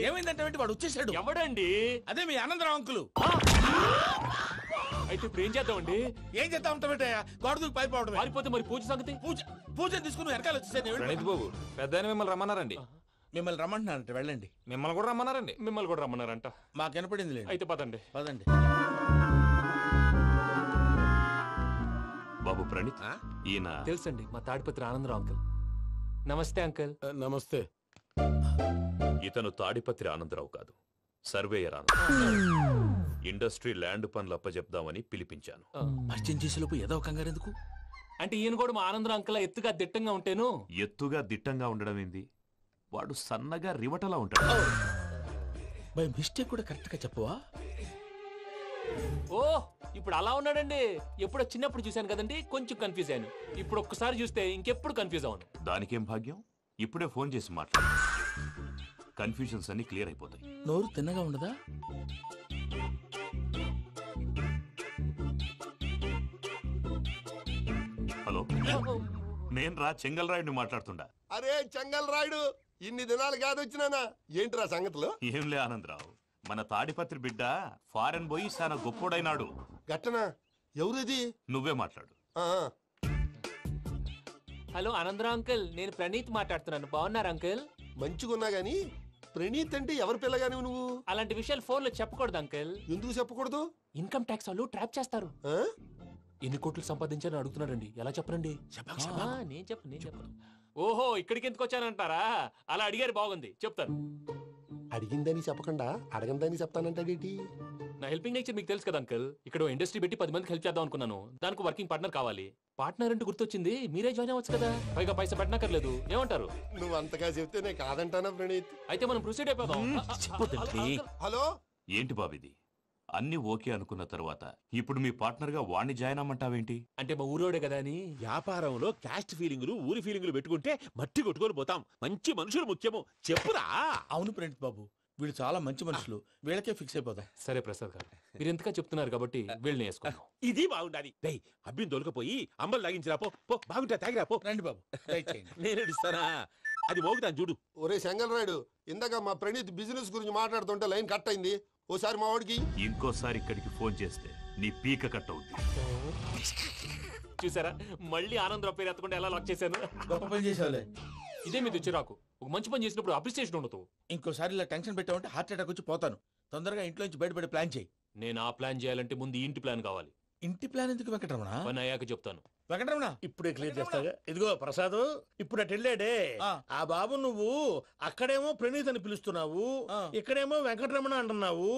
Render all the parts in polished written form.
ఏమైందంటే వాడు వచ్చేసాడు. ఎవడండి? అదే మీ ఆనందరావు అంకులు. అయితే ఇప్పుడు ఏం చేద్దామండి? ఏం చేద్దాం ఉంటావేటయ్యా, గోడ దూకి పైపోవడం. పారిపోతే మరి పూజ సంగతి? పూజ తీసుకుని వెనకాల వచ్చేసాను. ప్రణీత్ బాబు పెద్ద మిమ్మల్ని రమ్మన్నారండి. మిమ్మల్ని రమ్మంటున్నారంట, వెళ్ళండి. మిమ్మల్ని కూడా రమ్మన్నారండి. మిమ్మల్ని కూడా రమ్మన్నారంట. మాకు వినపడింది లేదు. అయితే పదండి. పదండి. బాబు ప్రణీత్, ఈయన తెలుసండి, మా తాడిపత్రి ఆనందరావు అంకుల్. నమస్తే అంకుల్. నమస్తే. ఇతను తాడిపత్రి ఆనందరావు కాదు, సర్వేయర్ ఆనందరావు. ఇండస్ట్రీ ల్యాండ్ పనులు అప్పచెప్దామని పిలిపించాను. పరిచయం చేసేలోపు ఏదో కంగారు ఎందుకు? అంటే ఈయన కూడా మా ఆనందరావు అంకుల్ ఎత్తుగా దిట్టంగా ఉంటేను. ఎత్తుగా దిట్టంగా ఉండడం ఏంది, వాడు సన్నగా రివటలా ఉంటాడు. బై మిస్టేక్ కూడా కరెక్ట్ గా చెప్పవా? ఓ ఇప్పుడు అలా ఉన్నాడండి. ఎప్పుడో చిన్నప్పుడు చూశాను కదండి, కొంచెం కన్ఫ్యూజ్ అయ్యాను. ఇప్పుడు ఒక్కసారి చూస్తే ఇంకెప్పుడు కన్ఫ్యూజ్ అవ్వను. దానికేం భాగ్యం, ఇప్పుడే ఫోన్ చేసి మాట్లాడు. కన్ఫ్యూజన్స్ అన్ని క్లియర్ అయిపోతాయి. నోరు తిన్నగా ఉండదా? హలో, నేను రా చెంగల్ రాయుడిని మాట్లాడుతుండా. అరే చెంగల్ రాయుడు, ఇన్ని దినాలు కాదు వచ్చినానా? ఏంట్రా సంగతులు? ఏంలే ఆనందరావు, మన తాడిపత్రి బిడ్డ ఫారెన్ పోయి చాలా గొప్పోడైనాడు. గట్టనా? ఎవరిది? నువ్వే మాట్లాడు. హలో ఆనందరావు అంకుల్, నేను ప్రణీత్ మాట్లాడుతున్నాను. బాగున్నారు అంకుల్? మంచిగున్నా గాని ప్రణీత్ అంటే ఎవరి పిల్లగాని నువ్వు? అలాంటి విషయాలు ఫోన్ లో చెప్పకూడదు అంకుల్. ఎందుకు చెప్పకూడదు? ఇన్కమ్ ట్యాక్స్ వాళ్ళు ట్రాప్ చేస్తారు. ఎన్ని కోట్లు సంపాదించాలని అడుగుతున్నాడండి, ఎలా చెప్పరండి? నేను చెప్పను. ఓహో, ఇక్కడికి ఎందుకు వచ్చానంటారా? అలా అడిగారు, బాగుంది, చెప్తాను. అడిగిందని చెప్పకుండా అడగందని చెప్తానంటాడేటి? నా హెల్పింగ్ నేచర్ మీకు తెలుసు కదా అంకుల్. ఇక్కడ ఇండస్ట్రీ పెట్టి 10 మందికి హెల్ప్ చేద్దాం అనుకున్నాను. దానికి వర్కింగ్ పార్ట్నర్ కావాలి. పార్ట్నర్ అంటే గుర్తొచ్చింది, మీరే జాయిన్ అవ్వచ్చు కదా, పైగా పైసా పెట్టనక్కర్లేదు. ఏమంటారు? నువ్వు అంతగా చెప్తేనే కాదంటానా ప్రణీత్? అయితే మనం ప్రొసీడ్ అయిపోదాం. హలో, ఏంటి బాబిది, అన్ని ఓకే అనుకున్న తర్వాత ఇప్పుడు మీ పార్ట్నర్ గా వాణ్ణి జాయిన్ అమ్మంటావేంటి? అంటే మా ఊరోడే కదా అని. వ్యాపారంలో క్యాస్ట్ ఫీలింగులు, ఊరి ఫీలింగులు పెట్టుకుంటే మట్టి కొట్టుకొని పోతాం. మంచి మనుషులు ముఖ్యము, చెప్పురా. అవును ప్రణీత్ బాబు, వీళ్ళు చాలా మంచి మనుషులు, వీళ్ళకే ఫిక్స్ అయిపోతాం. సరే ప్రసాద్ గారు, మీరు ఎంతగా చెప్తున్నారు కాబట్టి వీళ్ళని వేసుకుందాం. ఇది బాగుండాలి. డై అబ్బిని దొలకపోయి అంబలు తాగించిరా పో. బాగుంటా తాగిరా పో. రండి బాబు, నేను ఇస్తానా? అది మోగుతాను చూడు. ఒరే చెంగల్ రాయుడు, ఇందాక మా ప్రణీత్ బిజినెస్ గురించి మాట్లాడుతుంటే లైన్ కట్ అయింది. ఓసారి మా వాడికి ఇంకోసారి ఇక్కడికి ఫోన్ చేస్తే నీ పీక కట్ అవుద్ది. చూసారా, మళ్ళీ ఆనందరావు పేరు ఎత్తకుండా ఎలా లాక్ చేశాను. గొప్ప పని చేసేవాళ్ళే. ఇదే మీ చిరాకు. ఒక మంచి పని చేసినప్పుడు అప్రిసియేషన్ ఉండదు. ఇంకోసారి ఇలా టెన్షన్ పెట్టామంటే హార్ట్ అటాక్ వచ్చి పోతాను. తొందరగా ఇంట్లో నుంచి బయటపడే ప్లాన్ చేయి. నేను ఆ ప్లాన్ చేయాలంటే ముందు ఇంటి ప్లాన్ కావాలి. ఇంటి ప్లాన్ ఎందుకు వెంకటరమణ? పని అయ్యాక చెప్తాను. వెంకటరమణ ఇప్పుడే క్లియర్ చేస్తాగా. ఇదిగో ప్రసాద్, ఇప్పుడు అటు వెళ్ళాడే ఆ బాబు, నువ్వు అక్కడేమో ప్రణీత్ అని పిలుస్తున్నావు, ఇక్కడేమో వెంకటరమణ అంటున్నావు.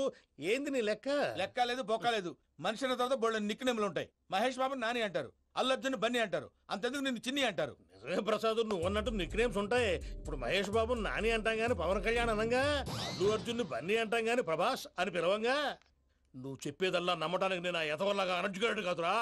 ఏంది నీ లెక్క? లెక్క లేదు, బొక్క లేదు. మనిషి అన్న తర్వాత బోళ్ళ నిక్నెములు ఉంటాయి. మహేష్ బాబు నాని అంటారు, అల్లు అర్జున్ బన్నీ అంటారు, అంతెందుకు నిన్ను చిన్ని అంటారు. నిజమే ప్రసాద్, నువ్వు అన్నట్టు నిక్నేమ్స్ ఉంటాయి. ఇప్పుడు మహేష్ బాబు నాని అంటాం గాని పవన్ కళ్యాణ్ అనంగా, అల్లు అర్జున్ బన్నీ అంటాం గాని ప్రభాస్ అని పిలవంగా. నువ్వు చెప్పేదల్లా నమ్మటానికి నేను ఎతవల్లాగా అనర్జుకేటెడ్ కాదురా.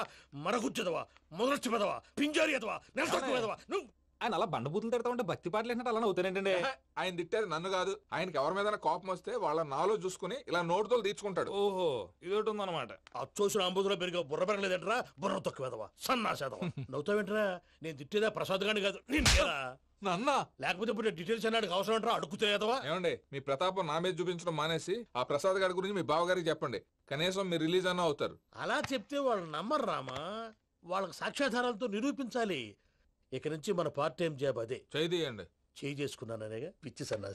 మరగుచ్చదవా, మొదలచ్చి పెదవా, పింజారి ఎదవా, నెలసొక్కుదవా నువ్వు. ఆయన అలా బండబూతులు తిడతా ఉంటే భక్తి పాటలు ఏంటంటే అలా అవుతానంటే. ఆయన తిట్టేది నన్ను కాదు, ఆయనకి ఎవరి మీద కోపం వస్తే వాళ్ళ నాలో చూసుకుని ఇలా నోటుతో తీర్చుకుంటాడు. ఓహో, ఇదొకటి ఉందన్నమాట. అచ్చోసిన అంబుధులో పెరిగే బుర్ర పెరగలేదంటరా, బుర్ర తొక్కువేదవా, సన్నాసేదవా. నవ్వుతావేంట్రా? నేను తిట్టేదా ప్రసాద్ గాని కాదు, నిన్నేరా. నన్నా? లేకపోతే ఇప్పుడు డీటెయిల్స్ అన్నాడు అవసరం అంటారా? అడుగుతాయేదవా? ఏమండి, మీ ప్రతాపం నా మీద చూపించడం మానేసి ఆ ప్రసాద్ గారి గురించి మీ బావగారికి చెప్పండి. కనీసం మీరు రిలీజ్ అన్న అవుతారు. అలా చెప్తే వాళ్ళు నమ్మరు రామా. వాళ్ళకి సాక్ష్యాధారాలతో నిరూపించాలి. ఇక నుంచి మన పార్ట్ టైం జాబ్ అదే. చేయండి. చేయి చేసుకున్నాననేగా పిచ్చి సన్నా.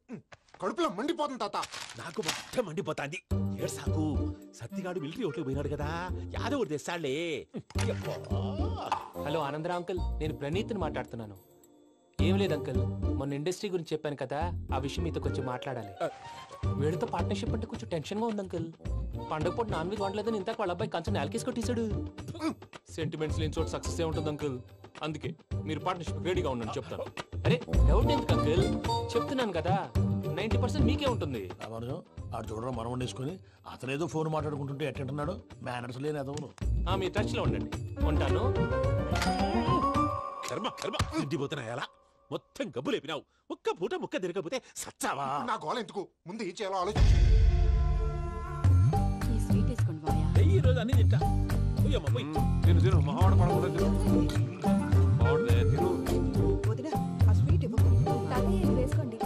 కడుపులో మండిపోతుంది తాత. నాకు మొత్తం మండిపోతాంది. ఏడు సాకు, సత్తిగాడు మిలిటరీ ఓట్లు పోయినాడు కదా, యాదవ్ తెస్తాడులే. హలో ఆనందరావు అంకుల్, నేను ప్రణీత్ని మాట్లాడుతున్నాను. ఏం లేదు అంకుల్, మొన్న ఇండస్ట్రీ గురించి చెప్పాను కదా, ఆ విషయం మీతో కొంచెం మాట్లాడాలి. వీడితో పార్ట్నర్షిప్ అంటే కొంచెం టెన్షన్ గా ఉంది అంకుల్. పండగ పూట నాన్ వెజ్ వండలేదని ఇంతకు వాళ్ళ అబ్బాయి కంచెం నాలుకేసి కొట్టేశాడు. సెంటిమెంట్స్ లేని చోట సక్సెస్ ఏ ఉంటుంది అంకుల్. అందుకే మీరు పార్ట్నర్షిప్ రెడీగా ఉండండి, చెప్తాను. అరే డౌట్ ఎందుకు అంకుల్, చెప్తున్నాను కదా, 90% మీకే ఉంటుంది. ఆడు చూడడం మనం వండేసుకుని అతనేదో ఫోన్ మాట్లాడుకుంటుంటే ఎట్టంటున్నాడు. మేనర్స్ లేని అదవును. మీ టచ్ లో ఉండండి, ఉంటాను. కర్మ కర్మ, తిండిపోతున్నా ఎలా మొత్తం గబ్బు లేపినావు. ఒక్క పూట ముక్క తిరగకపోతే సచ్చావా? నా గోల ఎందుకు, ముందు ఏం చేయాలో ఆలోచించు. ఈ రోజు అన్ని తింటా. తిను మహావాడ పడకూడదు. వదినా, ఆ స్వీట్ ఇవ్వు. తాతయ్య వేసుకోండి.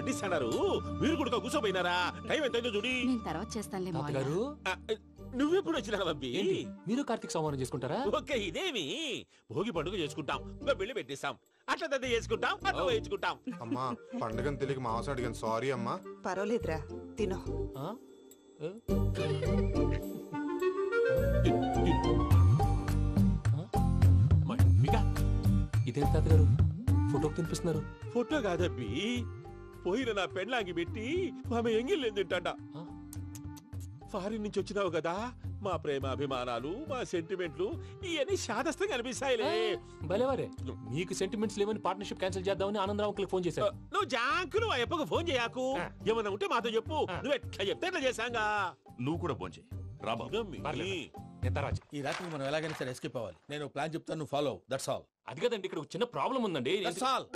వడ్డిస్తాడారు మీరు కూడా కూర్చోపోయినారా? టైం ఎంతైందో చూడి. నేను తర్వాత చేస్తానులే మావయ్య. తాతగారు నువ్వెప్పుడు వచ్చినా అబ్బి? ఏంటి మీరు కార్తీక్ సంహారం చేసుకుంటారా? ఓకే, ఇదేమి భోగి పండుగ చేసుకుంటాం, ఇంకా పెళ్లి పెట్టేస్తాం, అట్లా దద్ద చేసుకుంటాం, అట్లా వేయించుకుంటాం. అమ్మా పండుగని తెలియక మాంసం అడిగాను, సారీ అమ్మా. పర్వాలేదురా, తినో. ఆ? ఏ? ఇదేంటి తాతగారు ఫోటోకి తినిపిస్తున్నారు? ఫోటో కాదబ్బి, పోయిన నా పెళ్ళాంగి పెట్టి ఆమె ఎంగిల్లేం తింటాడ. ఫారిన్ నుంచి వచ్చినావు కదా, మా ప్రేమ అభిమానాలు, మా సెంటిమెంట్లు ఇవన్నీ శాదస్తంగా అనిపిస్తాయిలే. భలేవారే, మీకు సెంటిమెంట్స్ లేవని పార్ట్నర్షిప్ క్యాన్సిల్ చేద్దామని ఆనందరావు అంకుల్ ఫోన్ చేశారు. నువ్వు జాంకులు ఆ అప్పకు ఫోన్ చేయకు, ఏమన్నా ఉంటే మాతో చెప్పు. నువ్వు ఎట్లా చెప్తే ఎట్లా చేశాంగా. నువ్వు కూడా భోంచే రాబా. ఈ రాత్రికి మనం ఎలాగైనా సరే ఎస్కేప్ అవ్వాలి. నేను ప్లాన్ చెప్తాను, నువ్వు ఫాలో. That's all. అది కదండి, ఇక్కడ ఒక చిన్న ప్రాబ్లం ఉందండి. That's all.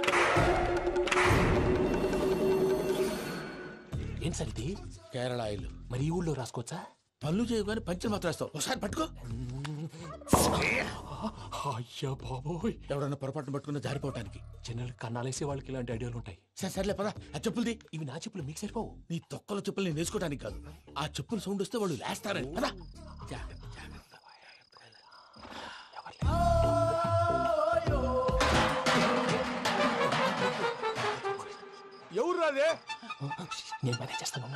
ఏం సార్ ఇది? కేరళ ఆయిల్. మరి ఈ ఊళ్ళో రాసుకోవచ్చా? పళ్ళు చేయగానే పంచలు మాత్రం వేస్తావు. ఒకసారి పట్టుకో. అయ్యా బాబోయ్, ఎవడన్నా పొరపాటున పట్టుకున్న జారిపోవటానికి. జనరల్ కన్నాలేసే వాళ్ళకి ఇలాంటి ఐడియాలు ఉంటాయి. సర్లే పదా, ఆ చెప్పులది. ఇవి నా చెప్పులు మీకు సరిపోవు. నీ తొక్కల చెప్పులు నేను వేసుకోవడానికి కాదు, ఆ చెప్పులు సౌండ్ వస్తే వాళ్ళు లేస్తారని. పదా. ఎవరు రాదే? నేను మేనేజ్ చేస్తాను.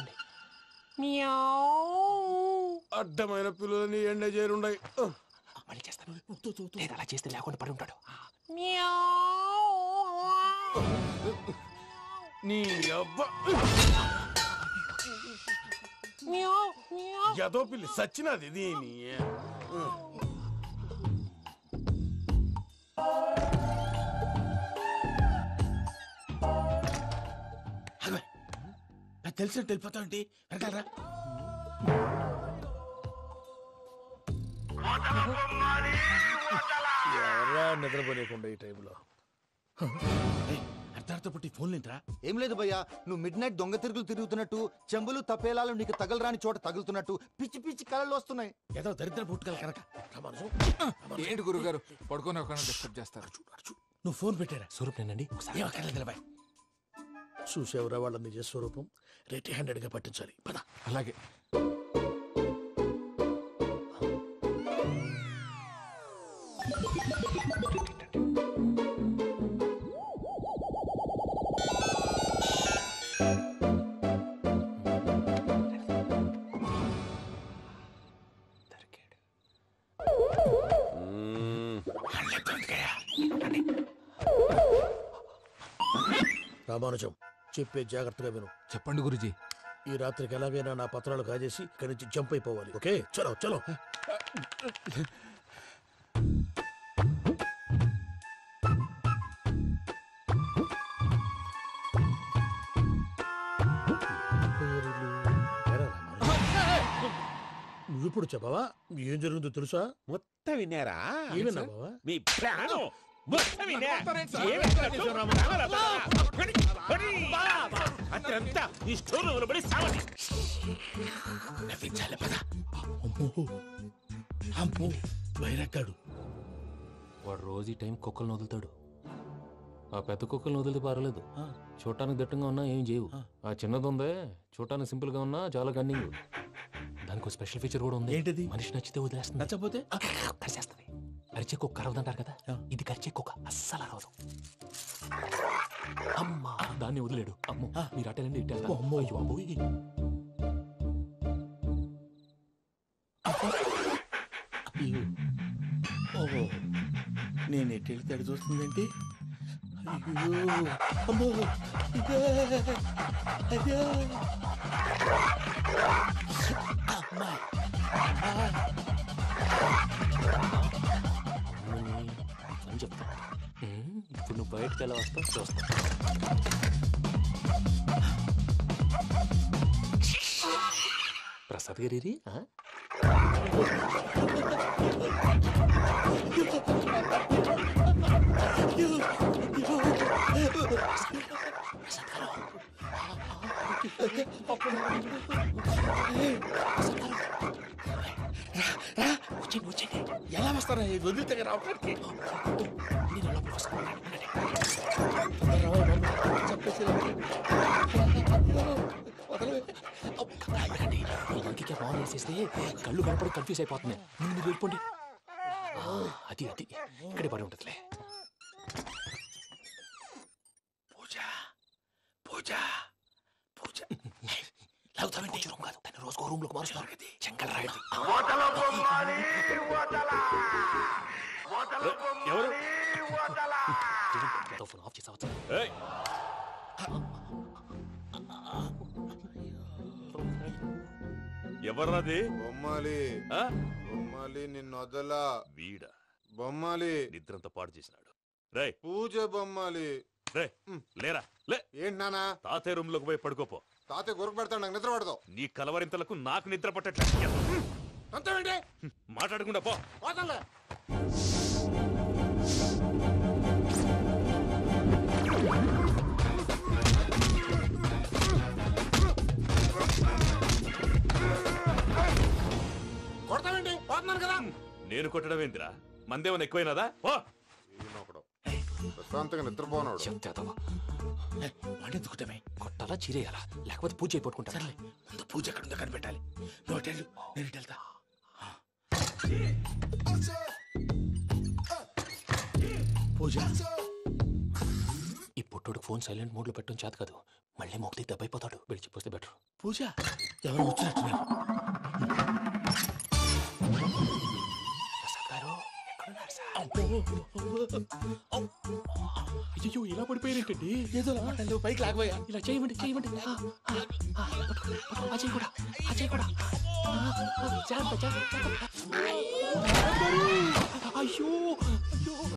అడ్డమైన పిల్లలని ఎండ చేరుండయి. మళ్ళీ చేస్తాను. లేదు, అలా చేస్తే లేకుండా పడి ఉంటాడు. నీ అబ్బా ఎదో పిల్లి సచ్చినది దీని. తెలిసినట్టు వెళ్ళిపోతావంటి. వెనకాలరా. ఎవరా నిద్రపోలేకుండా ఈ టైంలో? అర్ధార్థ పుట్టి ఫోన్ లేంట్రా? ఏం లేదు భయ్యా, నువ్వు మిడ్ నైట్ దొంగ తిరుగులు తిరుగుతున్నట్టు, చెంబులు తపేలాలు నీకు తగలరాని చోట తగులుతున్నట్టు పిచ్చి పిచ్చి కళలు వస్తున్నాయి. ఏదో దరిద్ర పుట్టుకల కనుక. ఏంటి గురుగారు పడుకొని ఒక డిస్టర్బ్ చేస్తారు? నువ్వు ఫోన్ పెట్టారా? స్వరూపేనండి, ఒకసారి చూసేవరా వాళ్ళ నిజ స్వరూపం. రెట్టి హ్యాండెడ్ గా పట్టించాలి. పద. అలాగే. రామానుజం, చెప్పే జాగ్రత్తగా విను. చెప్పండి గురుజీ. ఈ రాత్రికి ఎలాగైనా నా పత్రాలు కాజేసి ఇక్కడి నుంచి జంప్ అయిపోవాలి. ఓకే, చలో చలో. నువ్విప్పుడు చెప్పవా ఏం జరుగుతుందో తెలుసా? మొత్తం విన్నారా? ఏమన్నా బావా? మీ ప్లాన్ మొత్తం విన్నా. అత్యంతా ఈ స్టోర్ రూమ్ లో పడి సావండి. నవ్వించాలి. పద. అమ్మో వైరక్కాడు. వాడు రోజు ఈ టైం కుక్కలను వదులుతాడు. ఆ పెద్ద కుక్కలను వదిలితే పర్వాలేదు, చూడటానికి దట్టంగా ఉన్నా ఏం చేయవు. ఆ చిన్నది ఉందే, చూడటానికి సింపుల్ గా ఉన్నా చాలా గన్నింగ్. దానికి ఒక స్పెషల్ ఫీచర్ కూడా ఉంది. ఏంటిది? మనిషి నచ్చితే వదిలేస్తుంది, నచ్చపోతే కరిచేస్తుంది. అరిచే కుక్క అరవదంటారు కదా, ఇది కరిచే కుక్క అస్సలు అరవదు. అమ్మా, దాన్ని వదిలేడు. అమ్మో, మీరు అటెండి ఇట్టే. అమ్మో, అయ్యో అబ్బోయ్. ఓహో, నేను ఎట్టి వెళ్తాడు చూస్తుందేంటి? అయ్యో అమ్మో, అయ్యో అమ్మా. అని చెప్తా. ఇప్పుడు నువ్వు బయటకు ఎలా వస్తావు చూస్తా. ప్రసాద్ గారి ఎలా వస్తారా? వదిలితే రావడానికి చెప్పేసి ఆన్ వేసేస్తే కళ్ళు కనపడి కన్ఫ్యూజ్ అయిపోతుంది. మీరు వెళ్ళిపోండి. అది అది ఇక్కడే పడి ఉంటుందిలే. పూజ పూజ పూజ లాగుతామంటే రూమ్ కాదు, తను రోజుకో రూమ్ లోకి మారుస్తున్నారు. చెంగల్ రాయడం. ఎవరు ఫోన్ ఆఫ్ చేసావచ్చు. ఎవర్రాది? బొమ్మాలి ఆ? బొమ్మాలి నిన్ను వదలా. వీడ బొమ్మాలి నిద్రంతా పాడు చేసినాడు. రే పూజ బొమ్మాలి. రే లేరా లే. ఏంటి నానా? తాతయ్య రూమ్ లోకి పోయి పడుకోపో. తాతయ్య గురకు పెడతాడు, నాకు నిద్ర పడతావు. నీ కలవరింతలకు నాకు నిద్ర పట్టట్లేదు. అంతేంటి? మాట్లాడకుండా పో. పోతాలే. కొడతావేంటి? పోతున్నాను కదా. నేను కొట్టడం ఏంటిరా? మందేమన్నా ఎక్కువైనదా? పో. ఈయనొకడు ప్రశాంతంగా నిద్రపోనాడు. చెప్తావా వాడెందుకుంటామే? కొట్టాలా చీరేయాలా లేకపోతే పూజ అయిపోట్టుకుంటా. సర్లే ముందు పూజ ఎక్కడ ఉందో కనిపెట్టాలి. నువ్వు వెళ్ళు, నేను ఇటు వెళ్తా. పూజ ఈ పుట్టుడు ఫోన్ సైలెంట్ మోడ్ లో పెట్టడం చేత కాదు. మళ్ళీ మొక్కి దెబ్బైపోతాడు. విడిచిపోతే బెటర్. పూజ ఎవరు వచ్చినట్టున్నారు? ప్రసాద్ గారు ఎక్కడున్నారు సార్? అయ్యో ఇలా పడిపోయినట్టండి. ఏదో మాట్లాడలేవు, పైకి లాగబోయా. ఇలా చేయమండి చేయమండి. అజయ్ కూడా అజయ్ కూడా జాగ్రత్త జాగ్రత్త. అయ్యో అయ్యో